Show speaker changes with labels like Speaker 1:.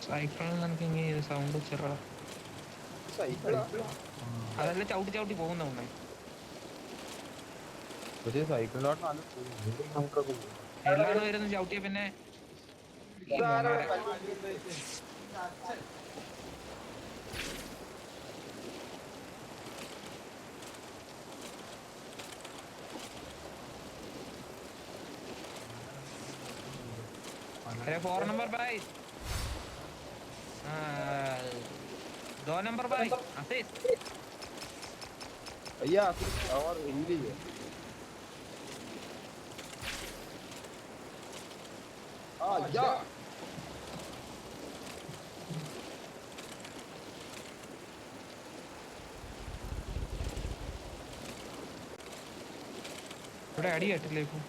Speaker 1: സൈക്കിളിൽ നിനക്ക് ഇങ്ങനെ സൗണ്ട് ചെറുതാ.
Speaker 2: സൈക്കിളാ
Speaker 1: അതെല്ലാം ചവിട്ടി ചവിട്ടി പോകുന്നുണ്ടേ.
Speaker 2: പക്ഷേ സൈക്കിളിലോട്ട് നല്ല നമുക്കൊക്കെ പോകും.
Speaker 1: എല്ലാണ് വരുന്നത് ചവിട്ടിയ പിന്നെ ഈ
Speaker 2: ഇതാരവിടെ
Speaker 1: മോനാരെ
Speaker 2: കല്ല്
Speaker 1: अरे 4 नंबर भाई, 2 नंबर भाई आशीष.
Speaker 2: भैया और हिंदी है। हाँ या
Speaker 1: ഇവിടെ അടി കേട്ടില്ലേക്കും.